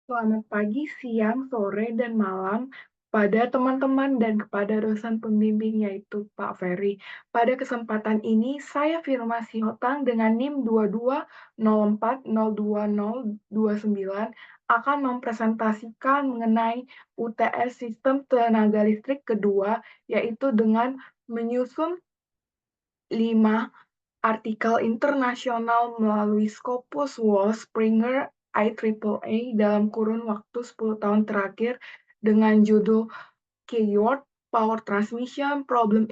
Selamat pagi, siang, sore, dan malam pada teman-teman dan kepada dosen pembimbing yaitu Pak Ferry. Pada kesempatan ini, saya Firma Sihotang dengan NIM 2204020029 akan mempresentasikan mengenai UTS Sistem Tenaga Listrik kedua, yaitu dengan menyusun 5 artikel internasional melalui Scopus Wall Springer IEEE dalam kurun waktu 10 tahun terakhir dengan judul Keyword Power Transmission Problem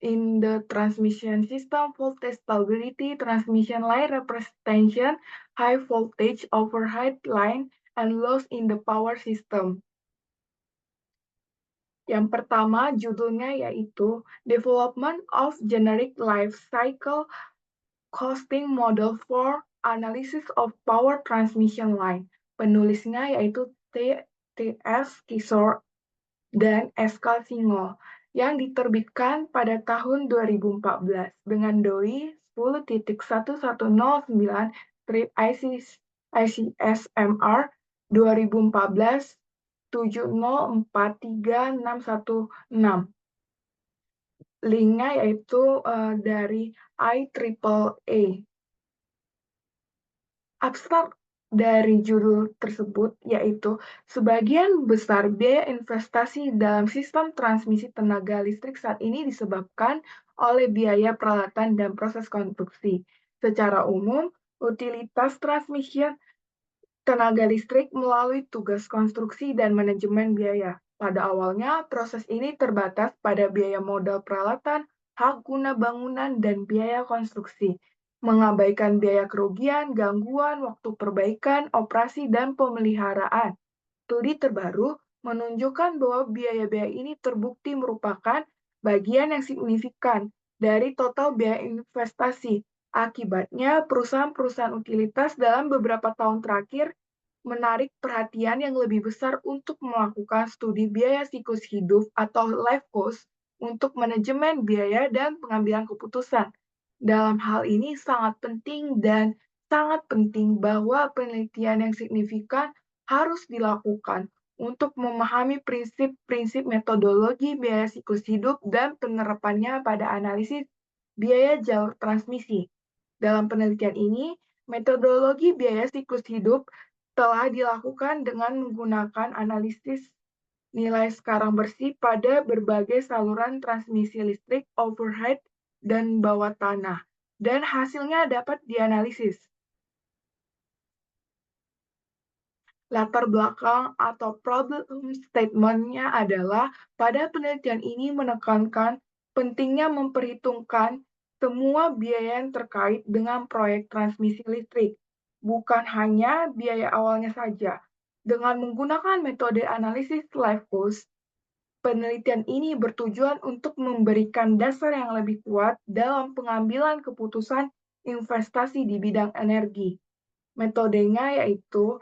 in the Transmission System, Voltage Stability, Transmission Line Representation, High Voltage Overhead Line, and Loss in the Power System. Yang pertama judulnya yaitu Development of Generic Life Cycle Costing Model for Analysis of Power Transmission Line. Penulisnya yaitu T.S. Kisor dan SK Singol yang diterbitkan pada tahun 2014 dengan DOI 10.109-ICSMR 2014 7043616. Linknya yaitu dari IEEE. Abstrak dari judul tersebut yaitu sebagian besar biaya investasi dalam sistem transmisi tenaga listrik saat ini disebabkan oleh biaya peralatan dan proses konstruksi. Secara umum, utilitas transmisi tenaga listrik melalui tugas konstruksi dan manajemen biaya. Pada awalnya, proses ini terbatas pada biaya modal peralatan, hak guna bangunan, dan biaya konstruksi, mengabaikan biaya kerugian, gangguan, waktu perbaikan, operasi, dan pemeliharaan. Studi terbaru menunjukkan bahwa biaya-biaya ini terbukti merupakan bagian yang signifikan dari total biaya investasi. Akibatnya, perusahaan-perusahaan utilitas dalam beberapa tahun terakhir menarik perhatian yang lebih besar untuk melakukan studi biaya siklus hidup atau life cost untuk manajemen biaya dan pengambilan keputusan. Dalam hal ini sangat penting bahwa penelitian yang signifikan harus dilakukan untuk memahami prinsip-prinsip metodologi biaya siklus hidup dan penerapannya pada analisis biaya jalur transmisi. Dalam penelitian ini, metodologi biaya siklus hidup telah dilakukan dengan menggunakan analisis nilai sekarang bersih pada berbagai saluran transmisi listrik, overhead, dan bawah tanah, dan hasilnya dapat dianalisis. Latar belakang atau problem statement-nya adalah pada penelitian ini menekankan pentingnya memperhitungkan semua biaya yang terkait dengan proyek transmisi listrik, bukan hanya biaya awalnya saja. Dengan menggunakan metode analisis life cost, penelitian ini bertujuan untuk memberikan dasar yang lebih kuat dalam pengambilan keputusan investasi di bidang energi. Metodenya yaitu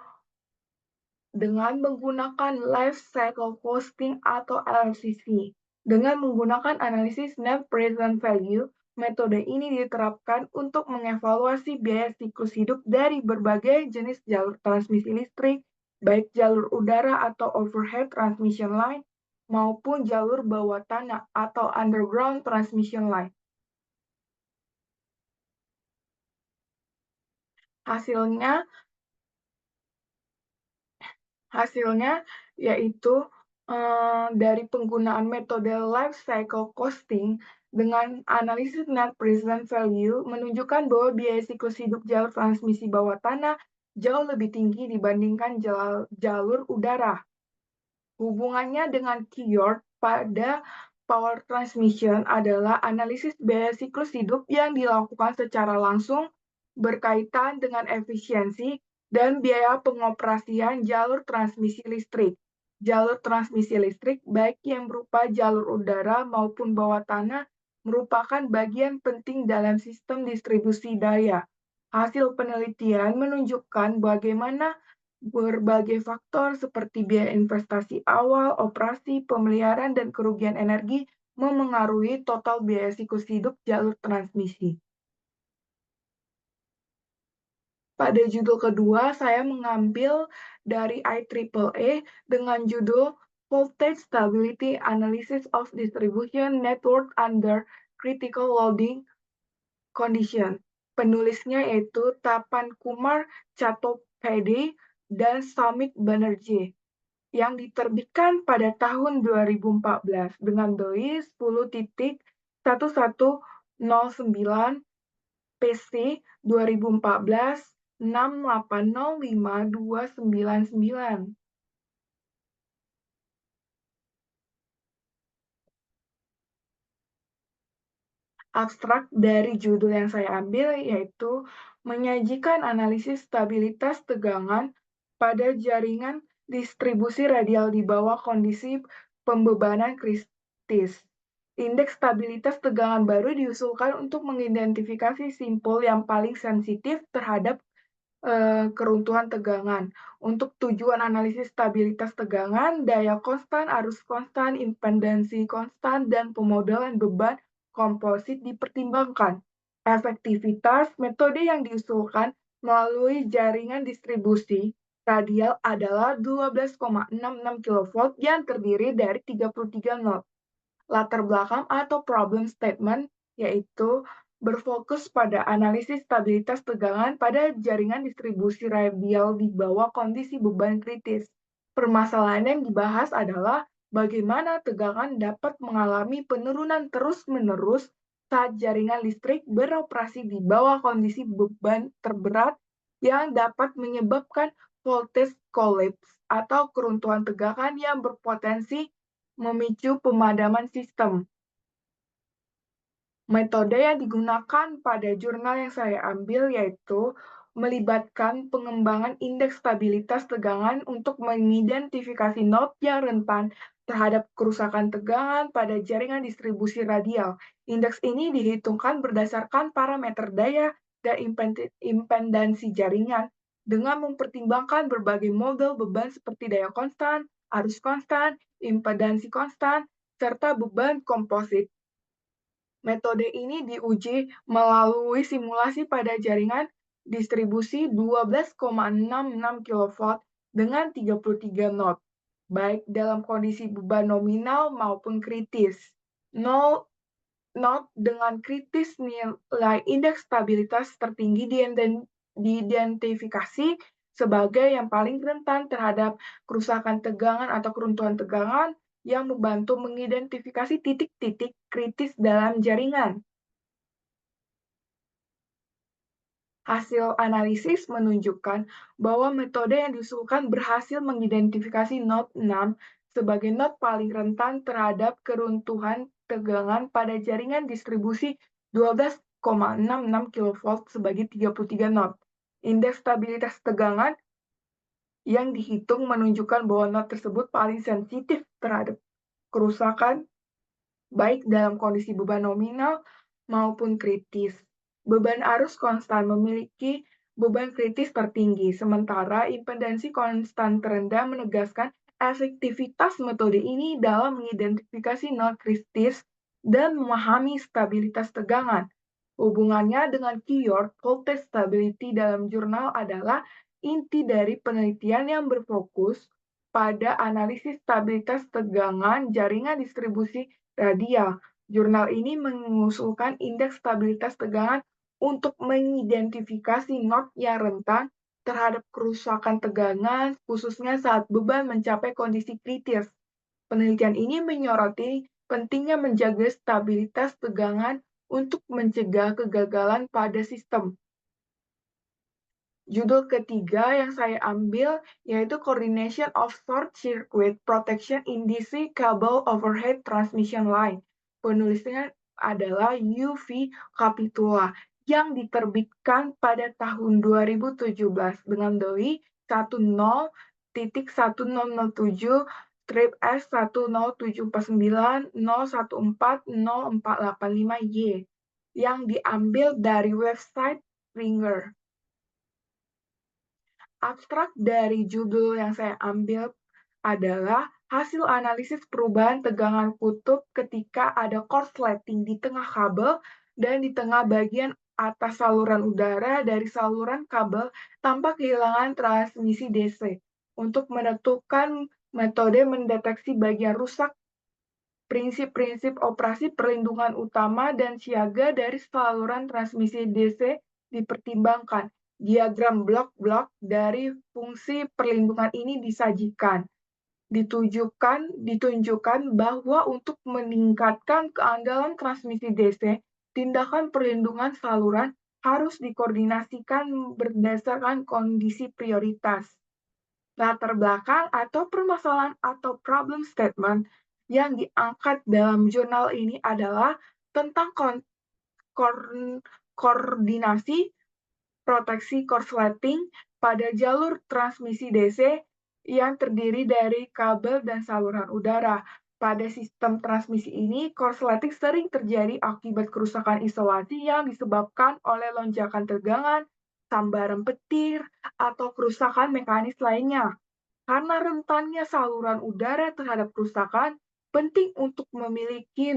dengan menggunakan Life Cycle Costing atau LCC. Dengan menggunakan analisis Net Present Value, metode ini diterapkan untuk mengevaluasi biaya siklus hidup dari berbagai jenis jalur transmisi listrik, baik jalur udara atau overhead transmission line, maupun jalur bawah tanah atau underground transmission line. Hasilnya Hasilnya yaitu dari penggunaan metode life cycle costing dengan analisis net present value menunjukkan bahwa biaya siklus hidup jalur transmisi bawah tanah jauh lebih tinggi dibandingkan jalur udara. Hubungannya dengan keyword pada power transmission adalah analisis biaya siklus hidup yang dilakukan secara langsung berkaitan dengan efisiensi dan biaya pengoperasian jalur transmisi listrik. Jalur transmisi listrik, baik yang berupa jalur udara maupun bawah tanah, merupakan bagian penting dalam sistem distribusi daya. Hasil penelitian menunjukkan bagaimana berbagai faktor seperti biaya investasi awal, operasi, pemeliharaan, dan kerugian energi memengaruhi total biaya siklus hidup jalur transmisi. Pada judul kedua, saya mengambil dari IEEE dengan judul Voltage Stability Analysis of Distribution Network Under Critical Loading Condition. Penulisnya yaitu Tapan Kumar Chattopadhyay dan Samik Banerjee yang diterbitkan pada tahun 2014 dengan doi 10.1109 PC 2014 6805299. Abstrak dari judul yang saya ambil yaitu menyajikan analisis stabilitas tegangan pada jaringan distribusi radial di bawah kondisi pembebanan kritis. Indeks stabilitas tegangan baru diusulkan untuk mengidentifikasi simpul yang paling sensitif terhadap keruntuhan tegangan. Untuk tujuan analisis stabilitas tegangan, daya konstan, arus konstan, impedansi konstan, dan pemodelan beban komposit dipertimbangkan. Efektivitas metode yang diusulkan melalui jaringan distribusi radial adalah 12,66 kV yang terdiri dari 33 node. Latar belakang atau problem statement yaitu berfokus pada analisis stabilitas tegangan pada jaringan distribusi radial di bawah kondisi beban kritis. Permasalahan yang dibahas adalah bagaimana tegangan dapat mengalami penurunan terus-menerus saat jaringan listrik beroperasi di bawah kondisi beban terberat yang dapat menyebabkan voltage collapse atau keruntuhan tegangan yang berpotensi memicu pemadaman sistem. Metode yang digunakan pada jurnal yang saya ambil yaitu melibatkan pengembangan indeks stabilitas tegangan untuk mengidentifikasi node yang rentan terhadap kerusakan tegangan pada jaringan distribusi radial. Indeks ini dihitungkan berdasarkan parameter daya dan impedansi jaringan dengan mempertimbangkan berbagai model beban seperti daya konstan, arus konstan, impedansi konstan, serta beban komposit. Metode ini diuji melalui simulasi pada jaringan distribusi 12,66 kV dengan 33 node, baik dalam kondisi beban nominal maupun kritis. 0 node dengan kritis nilai indeks stabilitas tertinggi diidentifikasi sebagai yang paling rentan terhadap kerusakan tegangan atau keruntuhan tegangan yang membantu mengidentifikasi titik-titik kritis dalam jaringan. Hasil analisis menunjukkan bahwa metode yang diusulkan berhasil mengidentifikasi node 6 sebagai node paling rentan terhadap keruntuhan tegangan pada jaringan distribusi 12,66 kV sebagai 33 node. Indeks stabilitas tegangan yang dihitung menunjukkan bahwa node tersebut paling sensitif terhadap kerusakan baik dalam kondisi beban nominal maupun kritis. Beban arus konstan memiliki beban kritis tertinggi, sementara impedansi konstan terendah menegaskan efektivitas metode ini dalam mengidentifikasi node kritis dan memahami stabilitas tegangan. Hubungannya dengan keyword voltage stability dalam jurnal adalah inti dari penelitian yang berfokus pada analisis stabilitas tegangan jaringan distribusi radial. Jurnal ini mengusulkan indeks stabilitas tegangan untuk mengidentifikasi node yang rentan terhadap kerusakan tegangan, khususnya saat beban mencapai kondisi kritis. Penelitian ini menyoroti pentingnya menjaga stabilitas tegangan untuk mencegah kegagalan pada sistem. Judul ketiga yang saya ambil yaitu Coordination of Short Circuit Protection in DC Cable Overhead Transmission Line. Penulisnya adalah UV Capitula yang diterbitkan pada tahun 2017 dengan doi 10.1007 strip S 107490140485Y yang diambil dari website Ringer. Abstrak dari judul yang saya ambil adalah hasil analisis perubahan tegangan kutub ketika ada korsleting di tengah kabel dan di tengah bagian atas saluran udara dari saluran kabel tanpa kehilangan transmisi DC. Untuk menentukan metode mendeteksi bagian rusak, prinsip-prinsip operasi perlindungan utama dan siaga dari saluran transmisi DC dipertimbangkan. Diagram blok-blok dari fungsi perlindungan ini disajikan. Ditunjukkan bahwa untuk meningkatkan keandalan transmisi DC, tindakan perlindungan saluran harus dikoordinasikan berdasarkan kondisi prioritas. Latar belakang atau permasalahan atau problem statement yang diangkat dalam jurnal ini adalah tentang koordinasi proteksi korsleting pada jalur transmisi DC yang terdiri dari kabel dan saluran udara. Pada sistem transmisi ini, korsleting sering terjadi akibat kerusakan isolasi yang disebabkan oleh lonjakan tegangan, sambaran petir, atau kerusakan mekanis lainnya. Karena rentannya saluran udara terhadap kerusakan, penting untuk memiliki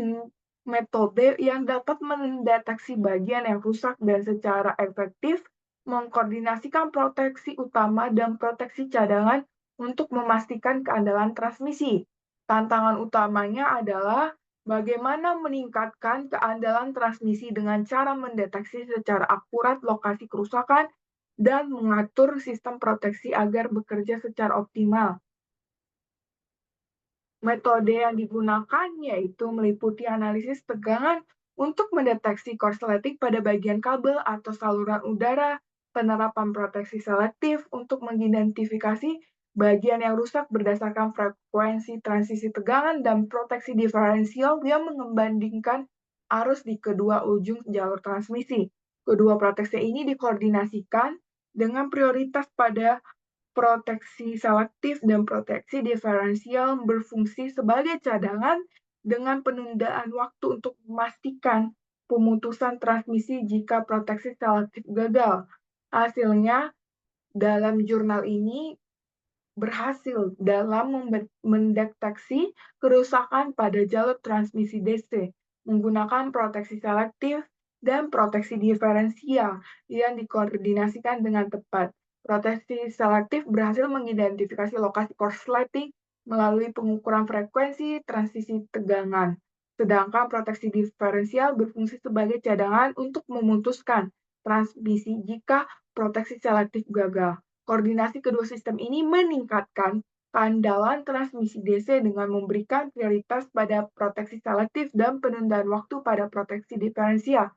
metode yang dapat mendeteksi bagian yang rusak dan secara efektif mengkoordinasikan proteksi utama dan proteksi cadangan untuk memastikan keandalan transmisi. Tantangan utamanya adalah bagaimana meningkatkan keandalan transmisi dengan cara mendeteksi secara akurat lokasi kerusakan dan mengatur sistem proteksi agar bekerja secara optimal. Metode yang digunakan yaitu meliputi analisis tegangan untuk mendeteksi korsleting pada bagian kabel atau saluran udara, penerapan proteksi selektif untuk mengidentifikasi bagian yang rusak berdasarkan frekuensi transisi tegangan, dan proteksi diferensial yang membandingkan arus di kedua ujung jalur transmisi. Kedua proteksi ini dikoordinasikan dengan prioritas pada proteksi selektif dan proteksi diferensial berfungsi sebagai cadangan dengan penundaan waktu untuk memastikan pemutusan transmisi jika proteksi selektif gagal. Hasilnya, dalam jurnal ini berhasil dalam mendeteksi kerusakan pada jalur transmisi DC menggunakan proteksi selektif dan proteksi diferensial yang dikoordinasikan dengan tepat. Proteksi selektif berhasil mengidentifikasi lokasi korsleting melalui pengukuran frekuensi transisi tegangan, sedangkan proteksi diferensial berfungsi sebagai cadangan untuk memutuskan transmisi jika proteksi selektif gagal. Koordinasi kedua sistem ini meningkatkan keandalan transmisi DC dengan memberikan prioritas pada proteksi selektif dan penundaan waktu pada proteksi diferensial.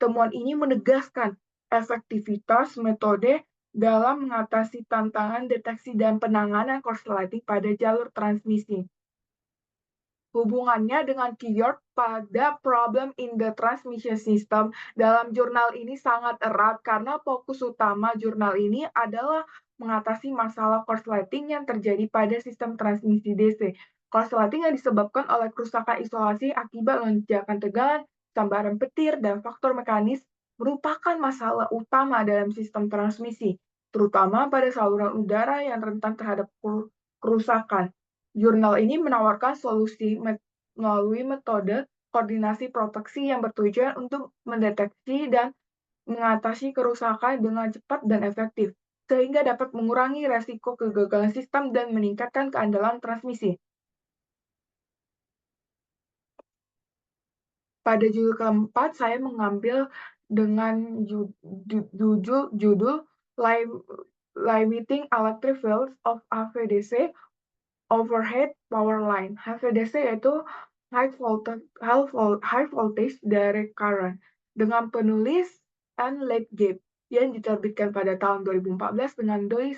Temuan ini menegaskan efektivitas metode dalam mengatasi tantangan deteksi dan penanganan korsleting pada jalur transmisi. Hubungannya dengan keyword pada problem in the transmission system dalam jurnal ini sangat erat karena fokus utama jurnal ini adalah mengatasi masalah korsleting yang terjadi pada sistem transmisi DC. Korsleting yang disebabkan oleh kerusakan isolasi akibat lonjakan tegangan, sambaran petir, dan faktor mekanis merupakan masalah utama dalam sistem transmisi, terutama pada saluran udara yang rentan terhadap kerusakan. Jurnal ini menawarkan solusi melalui metode koordinasi proteksi yang bertujuan untuk mendeteksi dan mengatasi kerusakan dengan cepat dan efektif, sehingga dapat mengurangi resiko kegagalan sistem dan meningkatkan keandalan transmisi. Pada judul keempat, saya mengambil dengan judul Limiting Electric Fields of HVDC Overhead Power Line. HVDC yaitu High Voltage Direct Current, dengan penulis Ann Ledgate yang diterbitkan pada tahun 2014 dengan DOI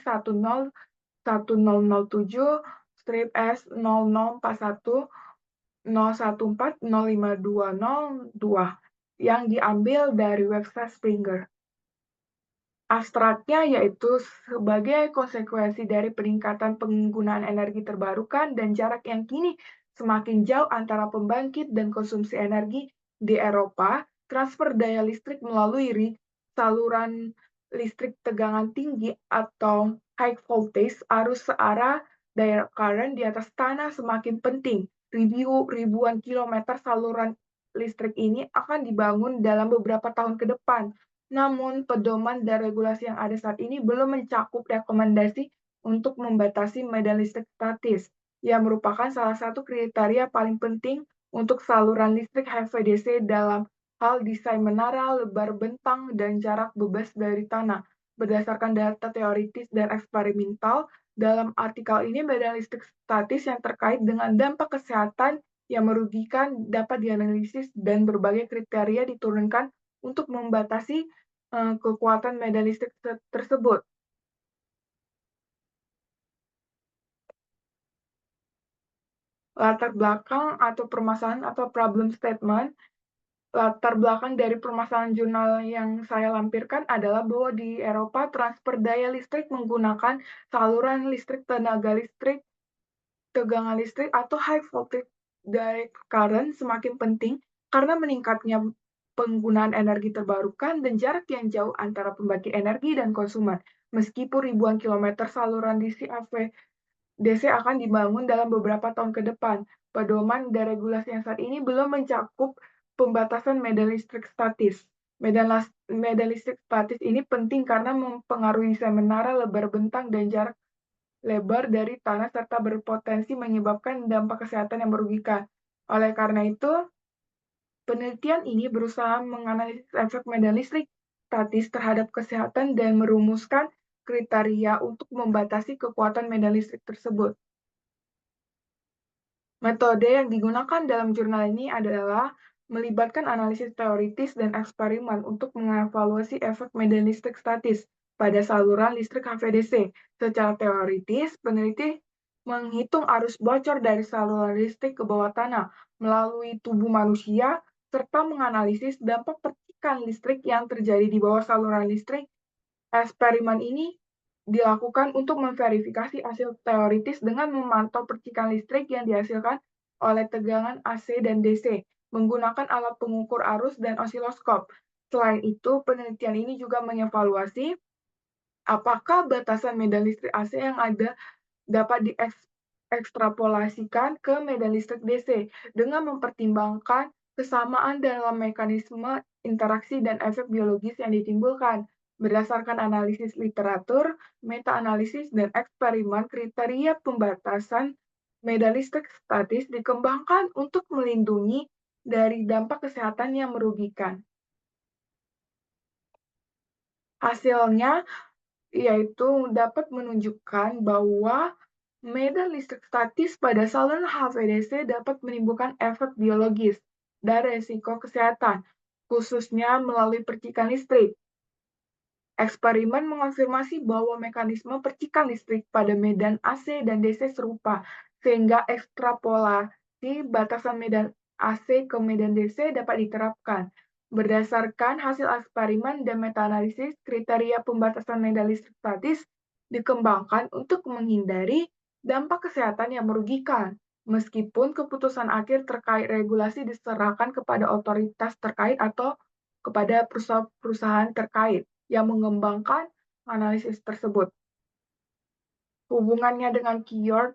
101010-S0041-014-05202 yang diambil dari website Springer. Abstraknya yaitu sebagai konsekuensi dari peningkatan penggunaan energi terbarukan dan jarak yang kini semakin jauh antara pembangkit dan konsumsi energi di Eropa, transfer daya listrik melalui saluran listrik tegangan tinggi atau high voltage arus searah direct current di atas tanah semakin penting. Ribuan kilometer saluran listrik ini akan dibangun dalam beberapa tahun ke depan Namun, pedoman dan regulasi yang ada saat ini belum mencakup rekomendasi untuk membatasi medan listrik statis, yang merupakan salah satu kriteria paling penting untuk saluran listrik HVDC dalam hal desain menara, lebar bentang, dan jarak bebas dari tanah. Berdasarkan data teoritis dan eksperimental, dalam artikel ini medan listrik statis yang terkait dengan dampak kesehatan yang merugikan dapat dianalisis dan berbagai kriteria diturunkan untuk membatasi kekuatan medan listrik tersebut. Latar belakang atau permasalahan atau problem statement, latar belakang dari permasalahan jurnal yang saya lampirkan adalah bahwa di Eropa transfer daya listrik menggunakan saluran listrik tenaga listrik, tegangan listrik atau high voltage direct current semakin penting karena meningkatnya penggunaan energi terbarukan dan jarak yang jauh antara pembangkit energi dan konsumen. Meskipun ribuan kilometer saluran DC-AC akan dibangun dalam beberapa tahun ke depan. Pedoman dan regulasi yang saat ini belum mencakup pembatasan medan listrik statis. Medan listrik statis ini penting karena mempengaruhi desain menara, lebar bentang, dan jarak lebar dari tanah serta berpotensi menyebabkan dampak kesehatan yang merugikan. Oleh karena itu, penelitian ini berusaha menganalisis efek medan listrik statis terhadap kesehatan dan merumuskan kriteria untuk membatasi kekuatan medan listrik tersebut. Metode yang digunakan dalam jurnal ini adalah melibatkan analisis teoritis dan eksperimen untuk mengevaluasi efek medan listrik statis pada saluran listrik HVDC. Secara teoritis, peneliti menghitung arus bocor dari saluran listrik ke bawah tanah melalui tubuh manusia, serta menganalisis dampak percikan listrik yang terjadi di bawah saluran listrik. Eksperimen ini dilakukan untuk memverifikasi hasil teoritis dengan memantau percikan listrik yang dihasilkan oleh tegangan AC dan DC menggunakan alat pengukur arus dan osiloskop. Selain itu, penelitian ini juga mengevaluasi apakah batasan medan listrik AC yang ada dapat diekstrapolasikan ke medan listrik DC dengan mempertimbangkan kesamaan dalam mekanisme interaksi dan efek biologis yang ditimbulkan. Berdasarkan analisis literatur, meta-analisis, dan eksperimen, kriteria pembatasan medan listrik statis dikembangkan untuk melindungi dari dampak kesehatan yang merugikan. Hasilnya yaitu dapat menunjukkan bahwa medan listrik statis pada saluran HVDC dapat menimbulkan efek biologis dan resiko kesehatan, khususnya melalui percikan listrik. Eksperimen mengonfirmasi bahwa mekanisme percikan listrik pada medan AC dan DC serupa, sehingga ekstrapolasi batasan medan AC ke medan DC dapat diterapkan. Berdasarkan hasil eksperimen dan meta-analisis, kriteria pembatasan medan listrik statis dikembangkan untuk menghindari dampak kesehatan yang merugikan. Meskipun keputusan akhir terkait regulasi diserahkan kepada otoritas terkait atau kepada perusahaan terkait yang mengembangkan analisis tersebut. Hubungannya dengan keyword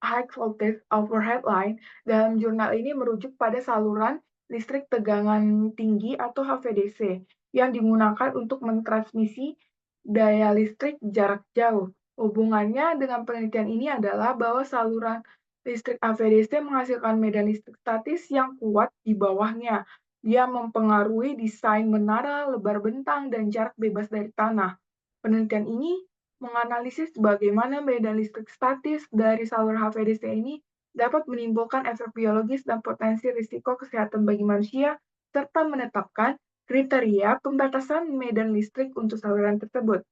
High Voltage Overhead Line dalam jurnal ini merujuk pada saluran listrik tegangan tinggi atau HVDC yang digunakan untuk mentransmisi daya listrik jarak jauh. Hubungannya dengan penelitian ini adalah bahwa saluran listrik HVDC menghasilkan medan listrik statis yang kuat di bawahnya. Dia mempengaruhi desain menara, lebar bentang, dan jarak bebas dari tanah. Penelitian ini menganalisis bagaimana medan listrik statis dari saluran HVDC ini dapat menimbulkan efek biologis dan potensi risiko kesehatan bagi manusia, serta menetapkan kriteria pembatasan medan listrik untuk saluran tersebut.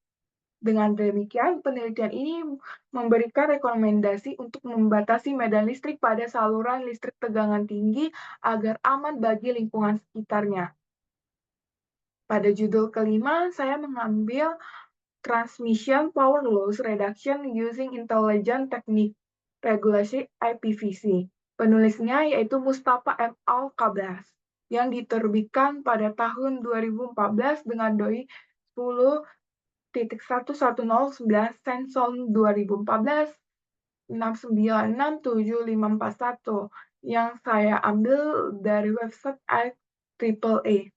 Dengan demikian, penelitian ini memberikan rekomendasi untuk membatasi medan listrik pada saluran listrik tegangan tinggi agar aman bagi lingkungan sekitarnya. Pada judul kelima, saya mengambil Transmission Power Loss Reduction Using Intelligent Technique Regulasi IPVC. Penulisnya yaitu Mustafa M. Al-Kabas yang diterbitkan pada tahun 2014 dengan DOI 10.110.9 Senson 2014 6967541 yang saya ambil dari website IEEE.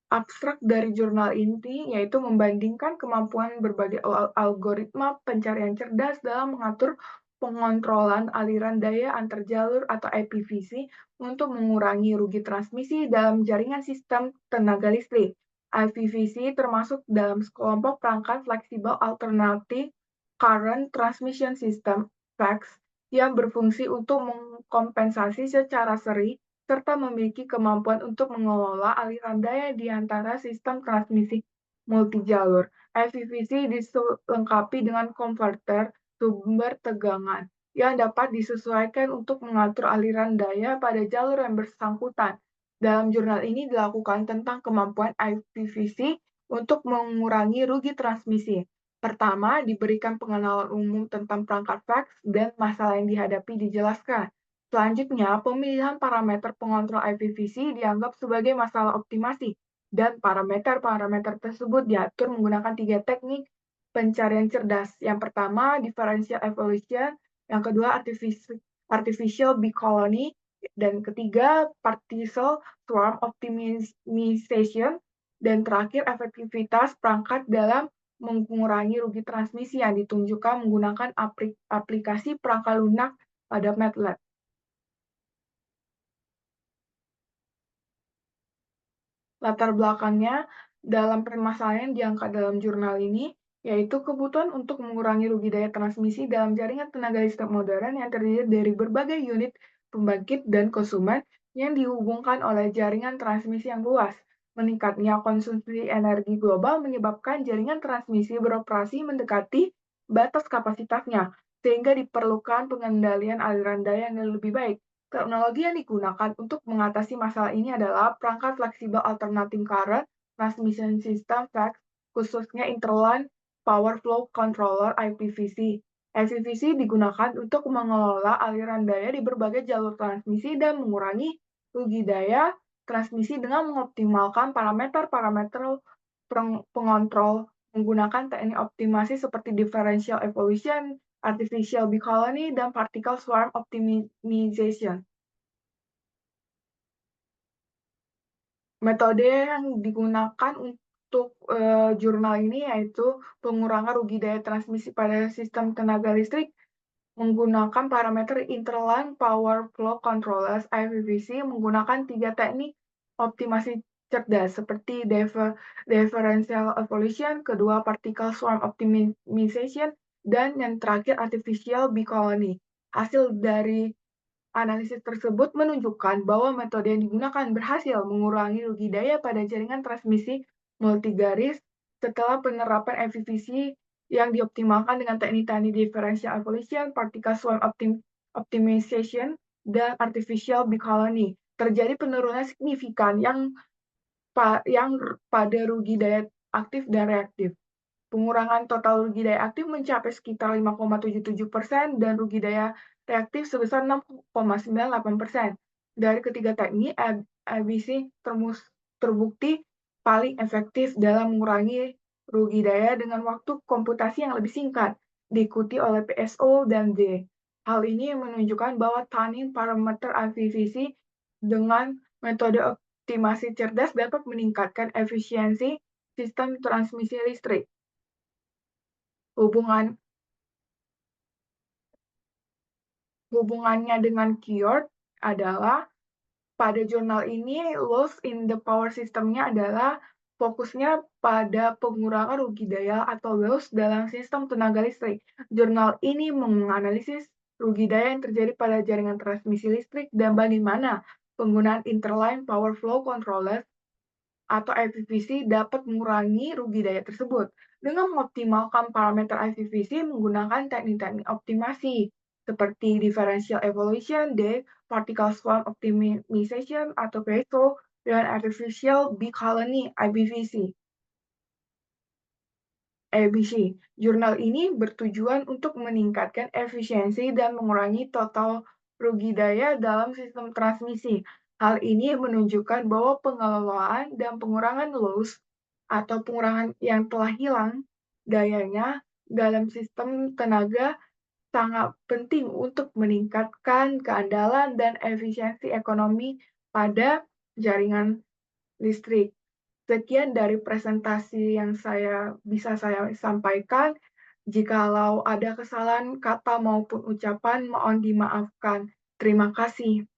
Abstrak dari jurnal inti yaitu membandingkan kemampuan berbagai algoritma pencarian cerdas dalam mengatur pengontrolan aliran daya antar jalur atau IPv6 untuk mengurangi rugi transmisi dalam jaringan sistem tenaga listrik. IPv6 termasuk dalam kelompok perangkat fleksibel alternatif current transmission system (FACS) yang berfungsi untuk mengkompensasi secara seri serta memiliki kemampuan untuk mengelola aliran daya di antara sistem transmisi multijalur. IPv6 dilengkapi dengan konverter sumber tegangan yang dapat disesuaikan untuk mengatur aliran daya pada jalur yang bersangkutan. Dalam jurnal ini dilakukan tentang kemampuan IPv6 untuk mengurangi rugi transmisi. Pertama, diberikan pengenalan umum tentang perangkat fax dan masalah yang dihadapi dijelaskan. Selanjutnya, pemilihan parameter pengontrol IPv6 dianggap sebagai masalah optimasi, dan parameter-parameter tersebut diatur menggunakan 3 teknik pencarian cerdas. Yang pertama, differential evolution, yang kedua, artificial bee colony, dan ketiga, partial swarm optimization, dan terakhir, efektivitas perangkat dalam mengurangi rugi transmisi yang ditunjukkan menggunakan aplikasi perangkat lunak pada MATLAB. Latar belakangnya dalam permasalahan yang diangkat dalam jurnal ini, yaitu kebutuhan untuk mengurangi rugi daya transmisi dalam jaringan tenaga listrik modern yang terdiri dari berbagai unit pembangkit dan konsumen yang dihubungkan oleh jaringan transmisi yang luas. Meningkatnya konsumsi energi global menyebabkan jaringan transmisi beroperasi mendekati batas kapasitasnya, sehingga diperlukan pengendalian aliran daya yang lebih baik. Teknologi yang digunakan untuk mengatasi masalah ini adalah perangkat fleksibel alternating current transmission system (FACS), khususnya Interline Power Flow Controller (IPv6). IPv6 digunakan untuk mengelola aliran daya di berbagai jalur transmisi dan mengurangi rugi daya transmisi dengan mengoptimalkan parameter-parameter pengontrol menggunakan teknik optimasi seperti differential evolution, artificial bee colony, dan particle swarm optimization. Metode yang digunakan untuk jurnal ini yaitu pengurangan rugi daya transmisi pada sistem tenaga listrik menggunakan parameter Interline Power Flow Controllers (IPv6) menggunakan 3 teknik optimasi cerdas seperti differential evolution, kedua particle swarm optimization, dan yang terakhir artificial bee colony. Hasil dari analisis tersebut menunjukkan bahwa metode yang digunakan berhasil mengurangi rugi daya pada jaringan transmisi multigaris setelah penerapan efisiensi yang dioptimalkan dengan teknik-teknik differential evolution, particle swarm optimization, dan artificial bee colony. Terjadi penurunan signifikan yang pada rugi daya aktif dan reaktif. Pengurangan total rugi daya aktif mencapai sekitar 5,77% dan rugi daya reaktif sebesar 6,98%. Dari ketiga teknik, IBC terbukti paling efektif dalam mengurangi rugi daya dengan waktu komputasi yang lebih singkat, diikuti oleh PSO dan D. Hal ini menunjukkan bahwa tuning parameter IPv6 dengan metode optimasi cerdas dapat meningkatkan efisiensi sistem transmisi listrik. Hubungannya dengan keyword adalah pada jurnal ini loss in the power system-nya adalah fokusnya pada pengurangan rugi daya atau loss dalam sistem tenaga listrik. Jurnal ini menganalisis rugi daya yang terjadi pada jaringan transmisi listrik dan bagaimana penggunaan Interline Power Flow Controller atau IPv6 dapat mengurangi rugi daya tersebut. Dengan mengoptimalkan parameter IPv6 menggunakan teknik-teknik optimasi seperti differential evolution, particle swarm optimization atau PSO, dan artificial bee colony (IBC). Jurnal ini bertujuan untuk meningkatkan efisiensi dan mengurangi total rugi daya dalam sistem transmisi. Hal ini menunjukkan bahwa pengelolaan dan pengurangan loss atau pengurangan yang telah hilang dayanya dalam sistem tenaga sangat penting untuk meningkatkan keandalan dan efisiensi ekonomi pada jaringan listrik. Sekian dari presentasi yang bisa saya sampaikan. Jikalau ada kesalahan kata maupun ucapan, mohon dimaafkan. Terima kasih.